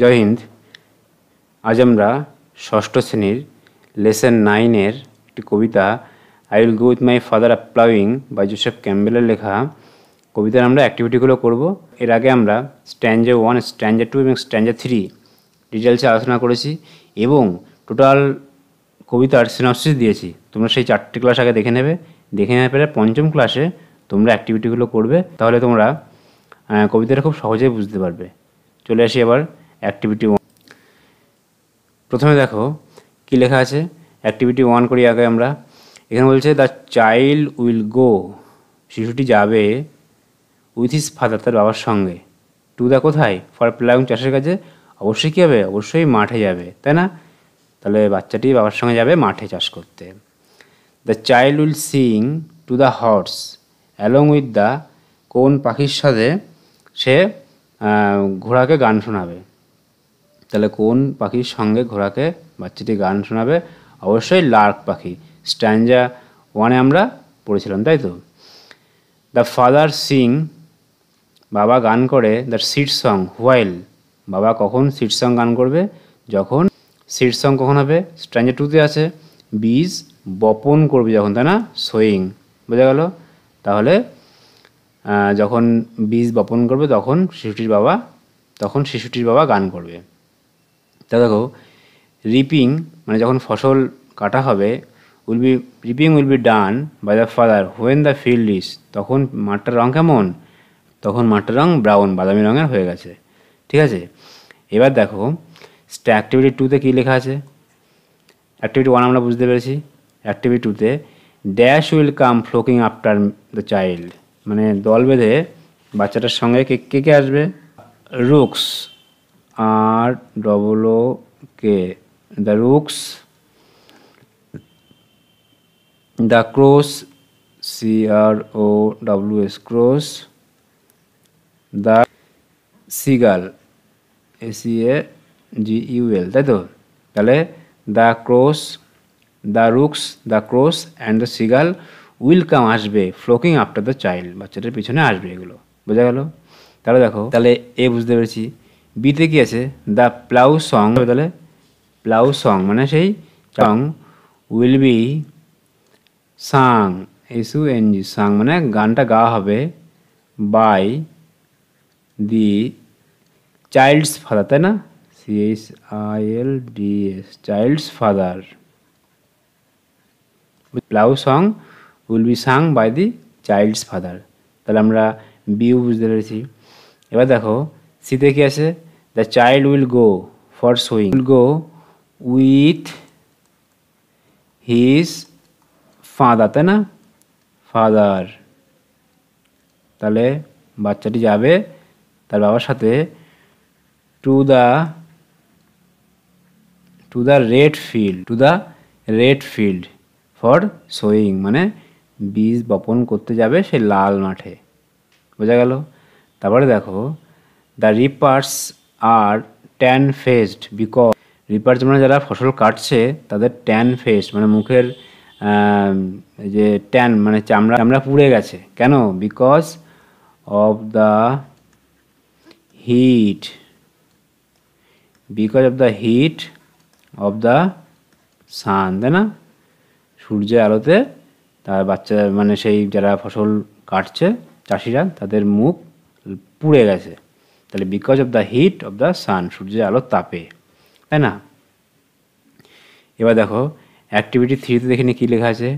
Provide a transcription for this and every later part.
জয় হিন্দ। আজ আমরা ষষ্ঠ শ্রেণীর লেসন 9-এর একটি কবিতা I will go with my father up ploughing by Joseph ক্যাম্বেলের লেখা কবিতার আমরা অ্যাক্টিভিটিগুলো করব। এর আগে আমরা স্ট্যাঞ্জা 1, স্ট্যাঞ্জা 2 এবং স্ট্যাঞ্জা 3 ডিটেলসে আলোচনা করেছি এবং টোটাল কবিতার সিনপসিস দিয়েছি। তোমরা সেই 4টি ক্লাস আগে দেখে নেবে। দেখে নেওয়ার পরে পঞ্চম ক্লাসে তোমরা অ্যাক্টিভিটিগুলো করবে, তাহলে তোমরা কবিতাটা খুব সহজেই বুঝতে পারবে। চলে আসি এবার অ্যাক্টিভিটি 1। প্রথমে দেখো কি লেখা আছে। অ্যাক্টিভিটি 1 করি আগে আমরা। এখানে বলছে দ্য চাইল্ড উইল গো, শিশুটি যাবে উইথ হিজ ফাদার, তার বাবার সঙ্গে, টু দ্য কোথায়, ফর প্লাউইং, চাষের কাজে। অবশ্যই কী হবে, অবশ্যই মাঠে যাবে, তাই না? তাহলে বাচ্চাটি বাবার সঙ্গে যাবে মাঠে চাষ করতে। The child will sing to the horse along with the, কোন পাখির সাথে সে ঘোড়াকে গান শোনাবে। তাহলে কোন পাখির সঙ্গে ঘোড়াকে বাচ্চাটি গান শোনাবে? অবশ্যই লার্ক পাখি। স্ট্যাঞ্জা 1-এ আমরা পড়েছিলাম, তাই তো। দ্য ফাদার সিং, বাবা গান করে দ্য সিড সং হোয়াইল, বাবা কখন সিড সং গান করবে? যখন। সিড সং কখন হবে? স্ট্যাঞ্জা 2-তে আছে বীজ বপন করবে যখন, তাই না? সোয়িং, বোঝা গেল। তাহলে যখন বীজ বপন করবে তখন শিশুটির বাবা গান করবে। তা দেখো রিপিং মানে যখন ফসল কাটা হবে, reaping will be done by the father when the field is, তখন মাঠটার রং কেমন? তখন মাঠটার রং ব্রাউন, বাদামি রঙের হয়ে গেছে, ঠিক আছে। এবার দেখো অ্যাক্টিভিটি 2-তে কী লেখা আছে। অ্যাক্টিভিটি 1 আমরা বুঝতে পেরেছি। অ্যাক্টিভিটি 2-তে dash will come flocking after the child, মানে দল বেঁধে বাচ্চাটার সঙ্গে কে কে আসবে? Rooks, ROOK, the rooks, the crows, CROWS, crows, the seagull, SEAGUL, তাই তো। তাহলে the crows, the rooks, the crows and the seagull will come, আসবে, ফ্লোকিং আফটার দ্য চাইল্ড, বাচ্চাটার পিছনে আসবে। এগুলো বোঝা গেল। তাহলে দেখো, তাহলে এ বুঝতে পেরেছি। বিতে কি আছে? দ্য প্লাউ সং, তাহলে প্লাউ সং মানে সেই song will be Tsang, SUNG, সাং মানে গানটা গাওয়া হবে বাই দি চাইল্ডস ফাদার, তাই না? CHILDS, childs father. Plough song will be sung by the childs father. তাহলে আমরা বিউ বুঝতে পেরেছি। এবার দেখো সিতে কি আছে? The child will go for sewing, will go with his father, তাই না? ফাদার, তাহলে বাচ্চাটি যাবে তার বাবার সাথে to the red field for sewing, মানে বীজ বপন করতে যাবে সেই লাল মাঠে, বোঝা গেল। তারপরে দেখো the reapers are tan faced because, reapers মানে যারা ফসল কাটছে তাদের ট্যান ফেসড মানে মুখের যে ট্যান মানে চামড়া পুড়ে গেছে, কেন? Because of the heat of the sun, তাই না? সূর্যের আলোতে তার বাচ্চা মানে সেই যারা ফসল কাটছে চাষিরা, তাদের মুখ পুড়ে গেছে। তাহলে because of the heat of the sun, সূর্যের আলোর তাপে, তাই না? এবার দেখো অ্যাক্টিভিটি 3-তে দেখে নিই কী লেখা আছে।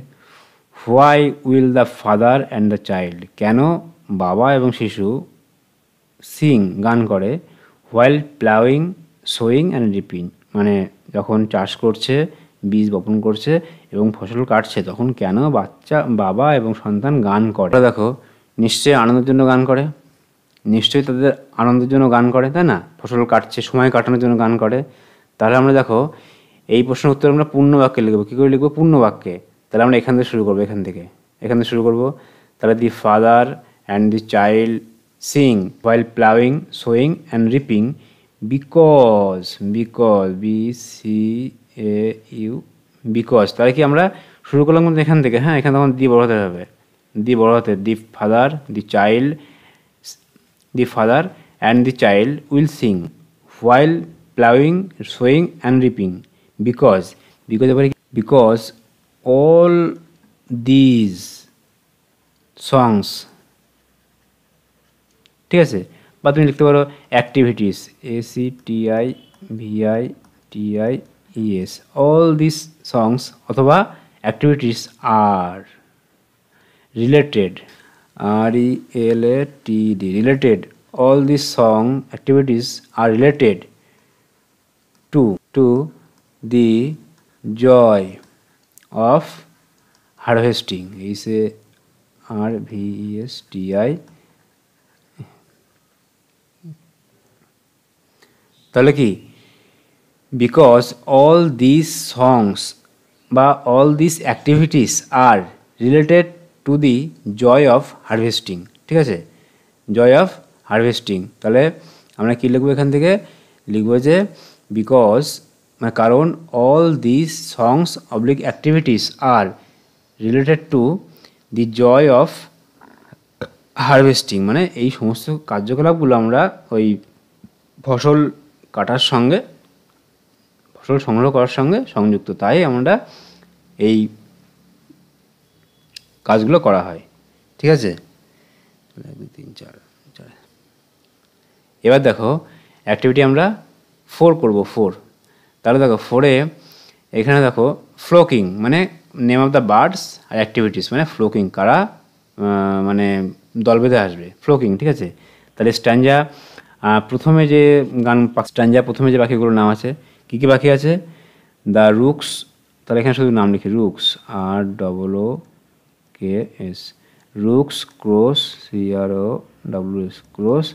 Why will the father and the child, কেন বাবা এবং শিশু সিং গান করে while ploughing sewing and reaping, মানে যখন চাষ করছে, বীজ বপন করছে এবং ফসল কাটছে, তখন কেন বাবা এবং সন্তান গান করে? দেখো নিশ্চয়ই আনন্দের জন্য গান করে, নিশ্চয়ই তাদের আনন্দের জন্য গান করে, তাই না? ফসল কাটছে, সময় কাটানোর জন্য গান করে। তাহলে আমরা দেখো এই প্রশ্নের উত্তর আমরা পূর্ণ বাক্যে লিখবো। কী করে লিখবো? পূর্ণ বাক্যে। তাহলে আমরা এখান থেকে শুরু করবো। তাহলে the father and the child Singh while ploughing sewing and reaping because BCAU, because. তাহলে কি আমরা শুরু করলাম কিন্তু এখান থেকে, হ্যাঁ, এখানে তখন দি বড় হতে হবে, the father and the child will sing while plowing, sowing and reaping. Because because all these songs, ঠিক আছে, বা তুমি লিখতে পারো activities, ACTIVITIES, all this songs, অথবা activities are related, RELATED, related, all these song activities are related to the joy of harvesting. Is a RVESTI. তাহলে কি, because all this songs বা all this activities are related to the joy of harvesting, ঠিক আছে, জয় of harvesting. তাহলে আমরা কী লিখবো এখান থেকে, লিখবো যে বিকজ, মানে কারণ, all this songs oblique activities are related to the joy of harvesting, মানে এই সমস্ত কার্যকলাপগুলো আমরা ওই ফসল কাটার সঙ্গে, ফসল সংগ্রহ করার সঙ্গে সংযুক্ত, তাই আমরা এই কাজগুলো করা হয়, ঠিক আছে। 1 2 3 4 4। এবার দেখো অ্যাক্টিভিটি আমরা 4 করব, 4। তাহলে দেখো 4-এ এখানে দেখো ফ্লোকিং, মানে নেম অফ দ্য বার্ডস, আর অ্যাক্টিভিটিস মানে ফ্লোকিং, কারা মানে দল বেঁধে আসবে, ফ্লোকিং, ঠিক আছে। তাহলে স্ট্যাঞ্জা প্রথমে যে স্ট্যাঞ্জা প্রথমে যে পাখিগুলোর নাম আছে, কী কী পাখি আছে, দ্য রুকস, তাহলে এখানে শুধু নাম লিখি, rooks, ROOKS, rooks, crows, CROWS, crows,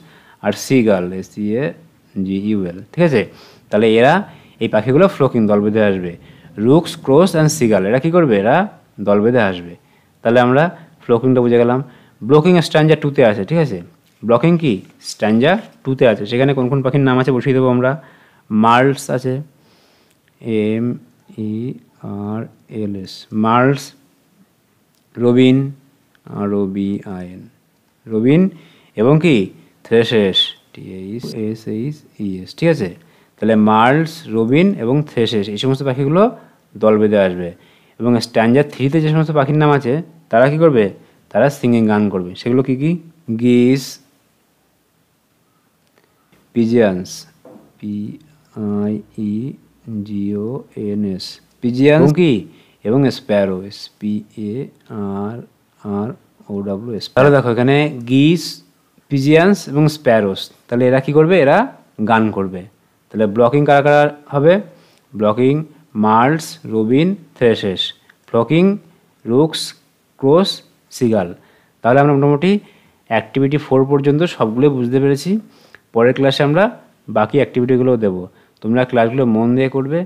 আর সিগাল, SEAGUL, ঠিক আছে। তাহলে এরা, এই পাখিগুলো ফ্লোকিং, দল বেঁধে আসবে। রুকস, ক্রোস অ্যান্ড সিগাল, এরা কী করবে, এরা দল বেঁধে আসবে। তাহলে আমরা ফ্লোকিংটা বুঝে গেলাম। ব্লকিং স্ট্যাঞ্জা 2-তে আছে, ঠিক আছে। ব্লকিং কি, স্ট্যাঞ্জা 2-তে আছে। সেখানে কোন কোন পাখির নাম আছে বসিয়ে দেবো আমরা। মার্লস আছে, MERLS, merles, Robin, ROBIN, Robin, এবং কি থ্রেশেস, THRESHES, ঠিক আছে। তাহলে মার্লস, রবিন এবং থ্রেশেস, এই সমস্ত পাখিগুলো দল বেঁধে আসবে। এবং স্ট্যাঞ্জা 3-তে যে সমস্ত পাখির নাম আছে তারা কি করবে, তারা সিঙ্গিং গান করবে। সেগুলো কি কি, গিস, পিজিয়ানস, PIEGONS, পিজিয়ানস কি, এবং স্প্যারো, SPARROWS। তাহলে দেখো এখানে গিস, পিজিয়ানস এবং স্প্যারোস, তাহলে এরা কি করবে, এরা গান করবে। তাহলে ব্লকিং কারা কারা হবে, flocking merles, robin, thrushes, flocking rooks, crows, seagull. তাহলে আমরা মোটামুটি অ্যাক্টিভিটি 4 পর্যন্ত সবগুলো বুঝতে পেরেছি। পরের ক্লাসে আমরা বাকি অ্যাক্টিভিটিগুলোও দেবো। তোমরা ক্লাসগুলো মন দিয়ে করবে।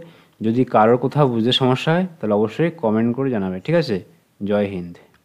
যদি কারোর কোথাও বুঝতে সমস্যা হয় তাহলে অবশ্যই কমেন্ট করে জানাবে, ঠিক আছে। জয় হিন্দ।